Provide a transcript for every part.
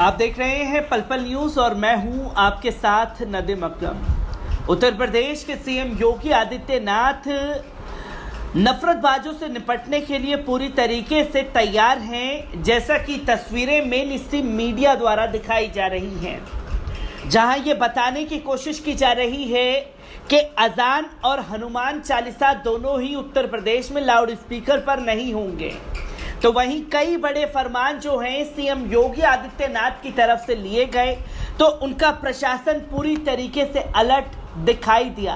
आप देख रहे हैं पल पल न्यूज और मैं हूं आपके साथ नदीम अकरम। उत्तर प्रदेश के सीएम योगी आदित्यनाथ नफरतबाजों से निपटने के लिए पूरी तरीके से तैयार हैं, जैसा कि तस्वीरें मेन स्ट्रीम मीडिया द्वारा दिखाई जा रही हैं, जहां ये बताने की कोशिश की जा रही है कि अजान और हनुमान चालीसा दोनों ही उत्तर प्रदेश में लाउड स्पीकर पर नहीं होंगे। तो वहीं कई बड़े फरमान जो हैं सीएम योगी आदित्यनाथ की तरफ से लिए गए, तो उनका प्रशासन पूरी तरीके से अलर्ट दिखाई दिया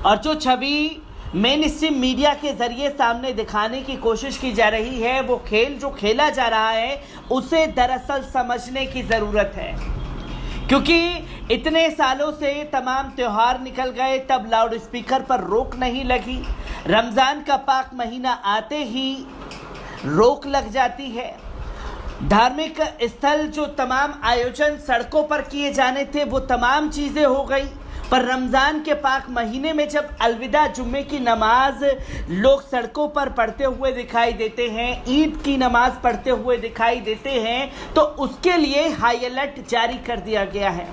और जो छवि मेन स्ट्रीम मीडिया के जरिए सामने दिखाने की कोशिश की जा रही है, वो खेल जो खेला जा रहा है उसे दरअसल समझने की ज़रूरत है, क्योंकि इतने सालों से तमाम त्योहार निकल गए, तब लाउड स्पीकर पर रोक नहीं लगी। रमज़ान का पाक महीना आते ही रोक लग जाती है। धार्मिक स्थल जो तमाम आयोजन सड़कों पर किए जाने थे वो तमाम चीज़ें हो गई, पर रमज़ान के पाक महीने में जब अलविदा जुम्मे की नमाज लोग सड़कों पर पढ़ते हुए दिखाई देते हैं, ईद की नमाज पढ़ते हुए दिखाई देते हैं, तो उसके लिए हाई अलर्ट जारी कर दिया गया है।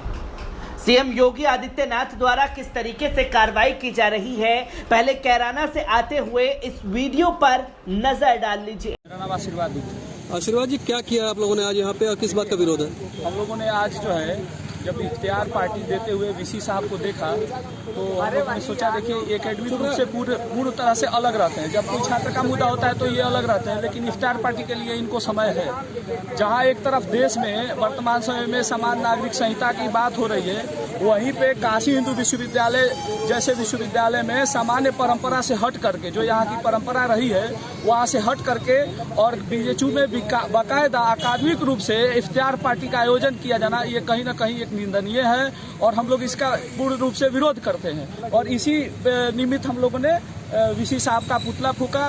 सीएम योगी आदित्यनाथ द्वारा किस तरीके से कार्रवाई की जा रही है, पहले कैराना से आते हुए इस वीडियो पर नजर डाल लीजिए। मेरा नाम आशीर्वाद आशीर्वाद जी, क्या किया आप लोगों ने आज यहाँ पे और किस बात का विरोध है? हम लोगों ने आज जो है जब इख्तियार पार्टी देते हुए वीसी साहब को देखा तो हम लोगों ने सोचा, देखिए एकेडमिक रूप से पूर्ण तरह से अलग रहते हैं। जब कोई छात्र का मुद्दा होता है तो ये अलग रहते हैं, लेकिन इख्तियार पार्टी के लिए इनको समय है। जहां एक तरफ देश में वर्तमान समय में समान नागरिक संहिता की बात हो रही है, वहीं पे काशी हिंदू विश्वविद्यालय जैसे विश्वविद्यालय में सामान्य परंपरा से हट करके, जो यहाँ की परंपरा रही है वहाँ से हट करके और बीएचयू में बाकायदा अकादमिक रूप से इख्तियार पार्टी का आयोजन किया जाना, ये कहीं ना कहीं एक निंदनीय है और हम लोग इसका पूर्ण रूप से विरोध करते हैं। और इसी निमित्त हम लोगों ने वीसी साहब का पुतला फूका,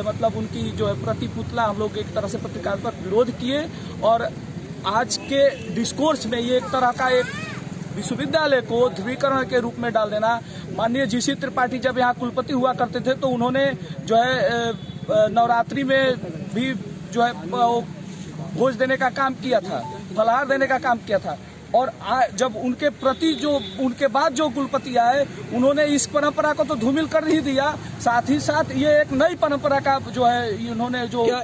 मतलब उनकी जो है प्रति पुतला हम लोग एक तरह से प्रतीकात्मक विरोध किए। और आज के डिस्कोर्स में ये एक तरह का एक विश्वविद्यालय को ध्रुवीकरण के रूप में डाल देना। माननीय जीसी त्रिपाठी जब यहाँ कुलपति हुआ करते थे तो उन्होंने जो है नवरात्रि में भी जो है भोज देने का काम किया था, फलाहार देने का काम किया था। और जब उनके प्रति जो उनके बाद जो कुलपति आए उन्होंने इस परंपरा को तो धूमिल कर ही दिया, साथ ही साथ ये एक नई परंपरा का जो है उन्होंने जो क्या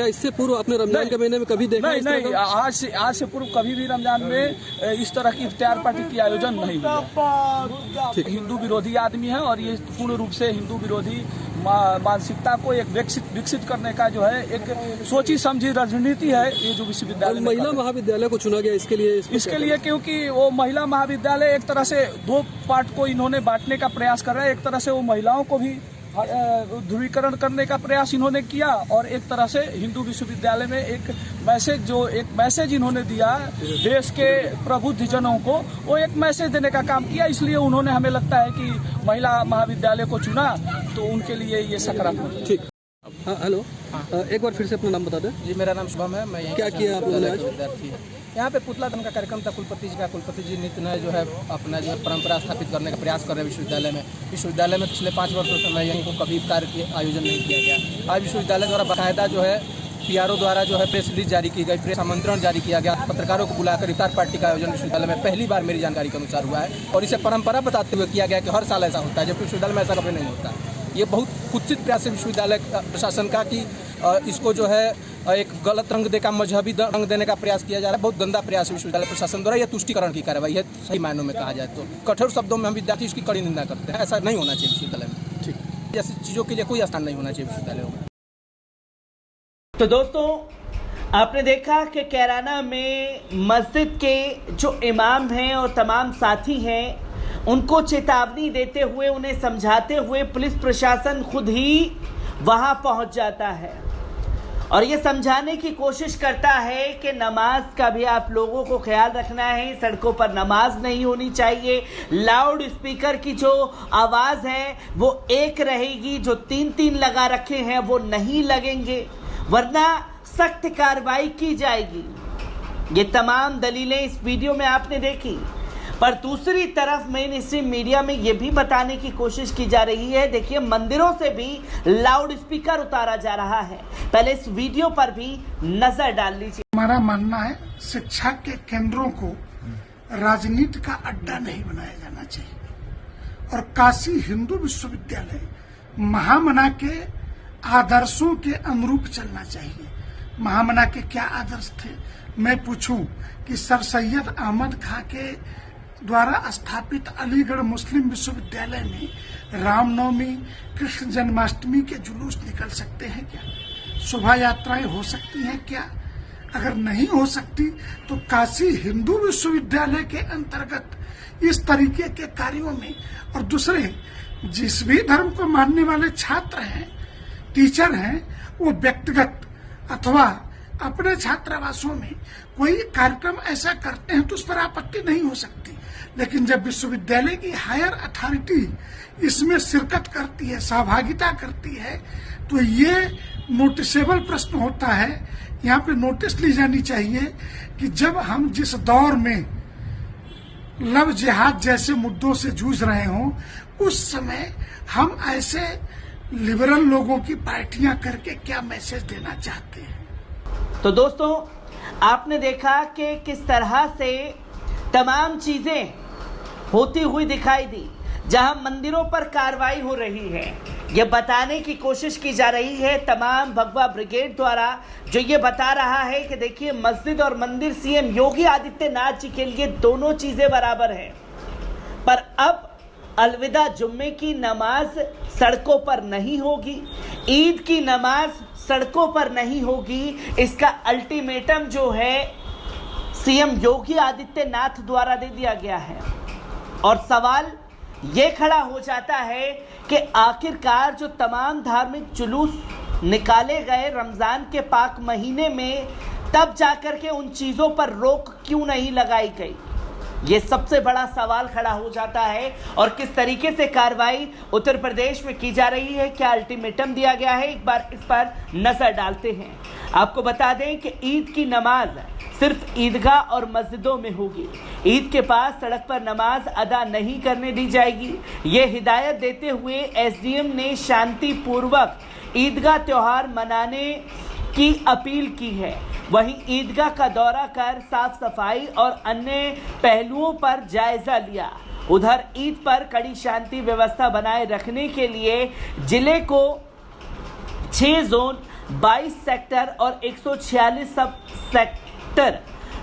इससे पूर्व आपने रमजान के महीने में कभी देखा? नहीं, आज से पूर्व कभी भी रमजान में इस तरह की इख्तियार पार्टी की आयोजन नहीं हुआ। हिंदू विरोधी आदमी है और ये पूर्ण रूप से हिंदू विरोधी मानसिकता को एक विकसित करने का जो है एक सोची समझी राजनीति है ये जो विश्वविद्यालय। महिला महाविद्यालय को चुना गया इसके लिए क्योंकि वो महिला महाविद्यालय एक तरह से दो पार्ट को इन्होंने बांटने का प्रयास कर रहा है। एक तरह से वो महिलाओं को भी ध्रुवीकरण करने का प्रयास इन्होंने किया और एक तरह से हिंदू विश्वविद्यालय में एक मैसेज इन्होंने दिया देश के प्रबुद्ध जनों को, वो एक मैसेज देने का काम किया। इसलिए उन्होंने, हमें लगता है कि महिला महाविद्यालय को चुना तो उनके लिए ये सकारात्मक। ठीक, हाँ, हेलो, एक बार फिर से अपना नाम बता दें। जी, मेरा नाम शुभम है। मैं क्या किया आप लोगों ने आज? विद्यार्थी है। यहाँ पे पुतला दहन का कार्यक्रम था कुलपति जी नित्य नए जो है अपना जो परंपरा स्थापित करने का प्रयास कर रहे हैं विश्वविद्यालय में। पिछले 5 वर्षों से मैं यहीं को कभी कार्य के आयोजन नहीं किया गया। आज विश्वविद्यालय द्वारा बाकायदा जो है पीआरओ द्वारा जो है प्रेस रिलीज जारी की गई, प्रेस आमंत्रण जारी किया गया, पत्रकारों को बुलाकर इफ्तार पार्टी का आयोजन विश्वविद्यालय में पहली बार मेरी जानकारी के अनुसार हुआ है। और इसे परंपरा बताते हुए किया गया कि हर साल ऐसा होता है, जबकि विश्वविद्यालय में ऐसा कभी नहीं होता। ये बहुत कुत्सित प्रयास है विश्वविद्यालय प्रशासन का कि इसको जो है एक गलत रंग देकर मजहबी रंग देने का प्रयास किया जा रहा है। बहुत गंदा प्रयास है विश्वविद्यालय प्रशासन द्वारा। यह तुष्टिकरण की कार्रवाई है, सही मायनों में कहा जाए तो। कठोर शब्दों में हम विद्यार्थी इसकी कड़ी निंदा करते हैं। ऐसा नहीं होना चाहिए विश्वविद्यालय में। ठीक, जैसी चीज़ों के लिए कोई स्थान नहीं होना चाहिए विश्वविद्यालयों में। तो दोस्तों, आपने देखा कि कैराना में मस्जिद के जो इमाम हैं और तमाम साथी हैं, उनको चेतावनी देते हुए, उन्हें समझाते हुए पुलिस प्रशासन खुद ही वहां पहुंच जाता है और ये समझाने की कोशिश करता है कि नमाज का भी आप लोगों को ख्याल रखना है, सड़कों पर नमाज नहीं होनी चाहिए, लाउड स्पीकर की जो आवाज़ है वो एक रहेगी, जो 3-3 लगा रखे हैं वो नहीं लगेंगे, वरना सख्त कार्रवाई की जाएगी। ये तमाम दलीलें इस वीडियो में आपने देखी। पर दूसरी तरफ मेन स्ट्रीम मीडिया में ये भी बताने की कोशिश की जा रही है, देखिए मंदिरों से भी लाउड स्पीकर उतारा जा रहा है। पहले इस वीडियो पर भी नजर डाल लीजिए। हमारा मानना है शिक्षा के केंद्रों को राजनीति का अड्डा नहीं बनाया जाना चाहिए और काशी हिंदू विश्वविद्यालय महामना के आदर्शों के अनुरूप चलना चाहिए। महामना के क्या आदर्श थे? मैं पूछूं कि सर सैयद अहमद खां के द्वारा स्थापित अलीगढ़ मुस्लिम विश्वविद्यालय में रामनवमी, कृष्ण जन्माष्टमी के जुलूस निकल सकते हैं क्या? शोभा यात्राएं हो सकती हैं क्या? अगर नहीं हो सकती तो काशी हिंदू विश्वविद्यालय के अंतर्गत इस तरीके के कार्यों में, और दूसरे जिस भी धर्म को मानने वाले छात्र हैं, टीचर हैं, वो व्यक्तिगत अथवा अपने छात्रावासों में कोई कार्यक्रम ऐसा करते हैं तो उस पर आपत्ति नहीं हो सकती। लेकिन जब विश्वविद्यालय की हायर अथॉरिटी इसमें शिरकत करती है, सहभागिता करती है, तो ये नोटिसेबल प्रश्न होता है। यहाँ पे नोटिस ली जानी चाहिए कि जब हम जिस दौर में लव जिहाद जैसे मुद्दों से जूझ रहे हों, उस समय हम ऐसे लिबरल लोगों की पार्टियां करके क्या मैसेज देना चाहते हैं। तो दोस्तों, आपने देखा कि किस तरह से तमाम चीजें होती हुई दिखाई दी। जहां मंदिरों पर कार्रवाई हो रही है, ये बताने की कोशिश की जा रही है तमाम भगवा ब्रिगेड द्वारा, जो ये बता रहा है कि देखिए मस्जिद और मंदिर सीएम योगी आदित्यनाथ जी के लिए दोनों चीजें बराबर हैं। पर अब अलविदा जुम्मे की नमाज सड़कों पर नहीं होगी, ईद की नमाज सड़कों पर नहीं होगी। इसका अल्टीमेटम जो है सीएम योगी आदित्यनाथ द्वारा दे दिया गया है। और सवाल ये खड़ा हो जाता है कि आखिरकार जो तमाम धार्मिक जुलूस निकाले गए रमजान के पाक महीने में, तब जाकर के उन चीजों पर रोक क्यों नहीं लगाई गई? ये सबसे बड़ा सवाल खड़ा हो जाता है। और किस तरीके से कार्रवाई उत्तर प्रदेश में की जा रही है, क्या अल्टीमेटम दिया गया है, एक बार इस पर नजर डालते हैं। आपको बता दें कि ईद की नमाज सिर्फ ईदगाह और मस्जिदों में होगी। ईद के पास सड़क पर नमाज अदा नहीं करने दी जाएगी। ये हिदायत देते हुए एसडीएम ने शांतिपूर्वक ईदगाह त्योहार मनाने की अपील की है। वहीं ईदगाह का दौरा कर साफ सफाई और अन्य पहलुओं पर जायजा लिया। उधर ईद पर कड़ी शांति व्यवस्था बनाए रखने के लिए जिले को 6 जोन, 22 सेक्टर और 146 सब सेक्टर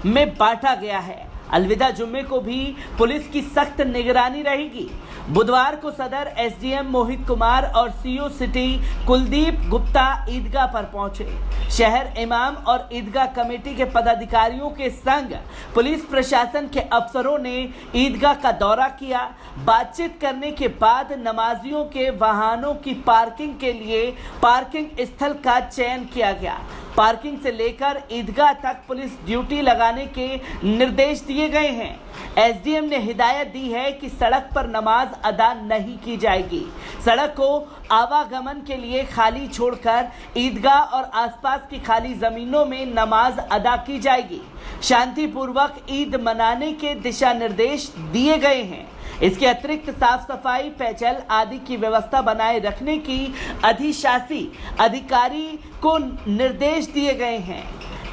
में बांटा गया है। अलविदा जुम्मे को भी पुलिस की सख्त निगरानी रहेगी। बुधवार को सदर एसडीएम मोहित कुमार और सीओ सिटी कुलदीप गुप्ता ईदगाह पर पहुंचे। शहर इमाम और ईदगाह कमेटी के पदाधिकारियों के संग पुलिस प्रशासन के अफसरों ने ईदगाह का दौरा किया। बातचीत करने के बाद नमाजियों के वाहनों की पार्किंग के लिए पार्किंग स्थल का चयन किया गया। पार्किंग से लेकर ईदगाह तक पुलिस ड्यूटी लगाने के निर्देश दिए गए हैं। एसडीएम ने हिदायत दी है कि सड़क पर नमाज अदा नहीं की जाएगी। सड़क को आवागमन के लिए खाली छोड़कर ईदगाह और आसपास की खाली जमीनों में नमाज अदा की जाएगी। शांतिपूर्वक ईद मनाने के दिशा निर्देश दिए गए हैं। इसके अतिरिक्त साफ सफाई, पेयजल आदि की व्यवस्था बनाए रखने की अधिशासी अधिकारी को निर्देश दिए गए हैं।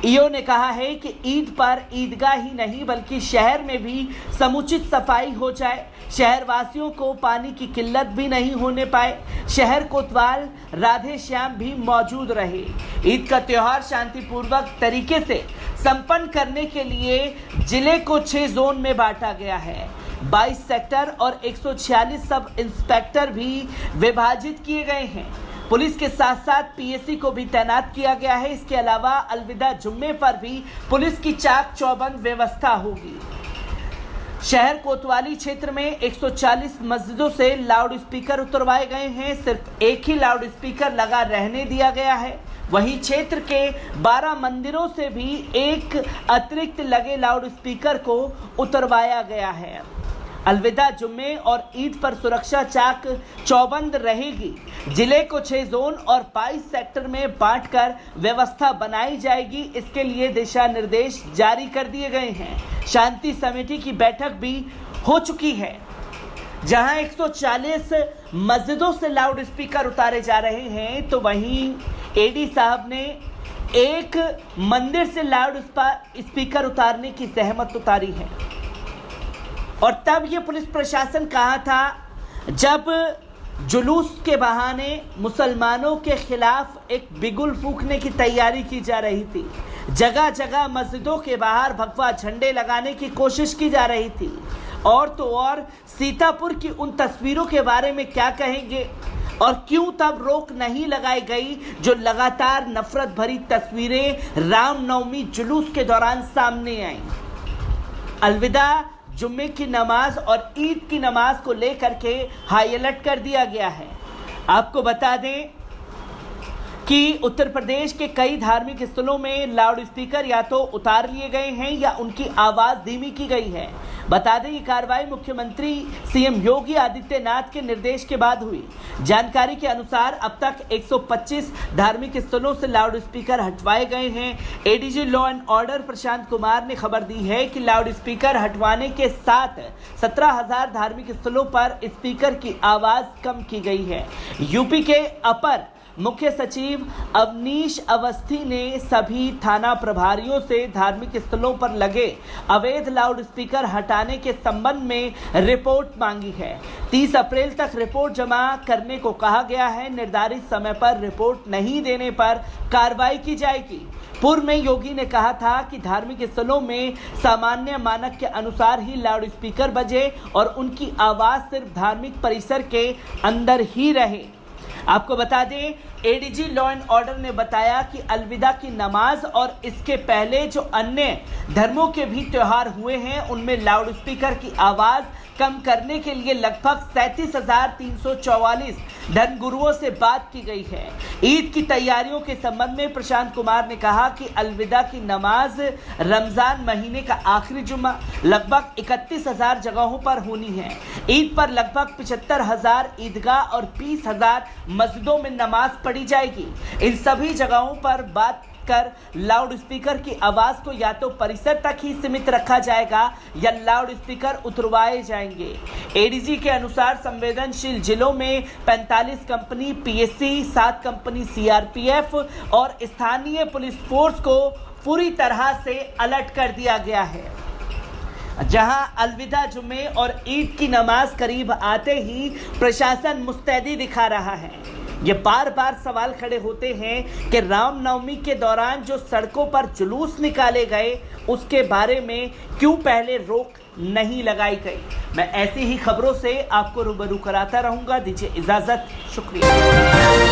ईओ ने कहा है कि ईद पर ईदगाह ही नहीं बल्कि शहर में भी समुचित सफाई हो जाए, शहर वासियों को पानी की किल्लत भी नहीं होने पाए, शहर कोतवाल राधे श्याम भी मौजूद रहे। ईद का त्योहार शांतिपूर्वक तरीके से संपन्न करने के लिए जिले को 6 जोन में बांटा गया है। 22 सेक्टर और 146 सब इंस्पेक्टर भी विभाजित किए गए हैं। पुलिस के साथ साथ पीएससी को भी तैनात किया गया है। इसके अलावा अलविदा जुम्मे पर भी पुलिस की चाक चौबंद व्यवस्था होगी। शहर कोतवाली क्षेत्र में 140 मस्जिदों से लाउड स्पीकर उतरवाए गए हैं। सिर्फ एक ही लाउड स्पीकर लगा रहने दिया गया है। वहीं क्षेत्र के 12 मंदिरों से भी एक अतिरिक्त लगे लाउड स्पीकर को उतरवाया गया है। अलविदा जुम्मे और ईद पर सुरक्षा चाक चौबंद रहेगी। जिले को 6 जोन और 22 सेक्टर में बांटकर व्यवस्था बनाई जाएगी। इसके लिए दिशा निर्देश जारी कर दिए गए हैं। शांति समिति की बैठक भी हो चुकी है, जहां 140 मस्जिदों से लाउड स्पीकर उतारे जा रहे हैं, तो वहीं एडी साहब ने एक मंदिर से लाउड स्पीकर उतारने की जहमत उतारी है। और तब ये पुलिस प्रशासन कहाँ था जब जुलूस के बहाने मुसलमानों के खिलाफ एक बिगुल फूंकने की तैयारी की जा रही थी। जगह जगह मस्जिदों के बाहर भगवा झंडे लगाने की कोशिश की जा रही थी। और तो और सीतापुर की उन तस्वीरों के बारे में क्या कहेंगे और क्यों तब रोक नहीं लगाई गई जो लगातार नफरत भरी तस्वीरें रामनवमी जुलूस के दौरान सामने आई। अलविदा जुम्मे की नमाज और ईद की नमाज को लेकर के हाई अलर्ट कर दिया गया है। आपको बता दें कि उत्तर प्रदेश के कई धार्मिक स्थलों में लाउड स्पीकर या तो उतार लिए गए हैं या उनकी आवाज धीमी की गई है। बता दें ये कार्रवाई मुख्यमंत्री सीएम योगी आदित्यनाथ के निर्देश के बाद हुई। जानकारी के अनुसार अब तक 125 धार्मिक स्थलों से लाउड स्पीकर हटवाए गए हैं। ADG law and order Prashant Kumar ने खबर दी है कि लाउड स्पीकर हटवाने के साथ 17,000 धार्मिक स्थलों पर स्पीकर की आवाज कम की गई है। यूपी के अपर मुख्य सचिव अवनीश अवस्थी ने सभी थाना प्रभारियों से धार्मिक स्थलों पर लगे अवैध लाउड स्पीकर हटाने के संबंध में रिपोर्ट मांगी है। 30 अप्रैल तक रिपोर्ट जमा करने को कहा गया है। निर्धारित समय पर रिपोर्ट नहीं देने पर कार्रवाई की जाएगी। पूर्व में योगी ने कहा था कि धार्मिक स्थलों में सामान्य मानक के अनुसार ही लाउड स्पीकर बजे और उनकी आवाज सिर्फ धार्मिक परिसर के अंदर ही रहे। आपको बता दें एडीजी लॉ एंड ऑर्डर ने बताया कि अलविदा की नमाज और इसके पहले जो अन्य धर्मों के भी त्योहार हुए हैं उनमें लाउड स्पीकर की आवाज कम करने के लिए लगभग 37,344 धर्मगुरुओं से बात की गई है। ईद की तैयारियों के संबंध में प्रशांत कुमार ने कहा कि अलविदा की नमाज रमजान महीने का आखिरी जुम्मा लगभग 31,000 जगहों पर होनी है। ईद पर लगभग 75,000 ईदगाह और 20,000 मस्जिदों में नमाज पढ़ी जाएगी। इन सभी जगहों पर बात कर लाउड स्पीकर की आवाज को या तो परिसर तक ही सीमित रखा जाएगा या लाउड स्पीकर उतरवाए जाएंगे। एडीजी के अनुसार संवेदनशील जिलों में 45 कंपनी पीएससी, 7 कंपनी सीआरपीएफ और स्थानीय पुलिस फोर्स को पूरी तरह से अलर्ट कर दिया गया है। जहां अलविदा जुम्मे और ईद की नमाज करीब आते ही प्रशासन मुस्तैदी दिखा रहा है। ये बार बार सवाल खड़े होते हैं कि रामनवमी के दौरान जो सड़कों पर जुलूस निकाले गए उसके बारे में क्यों पहले रोक नहीं लगाई गई। मैं ऐसी ही खबरों से आपको रूबरू कराता रहूंगा। दीजिए इजाजत, शुक्रिया।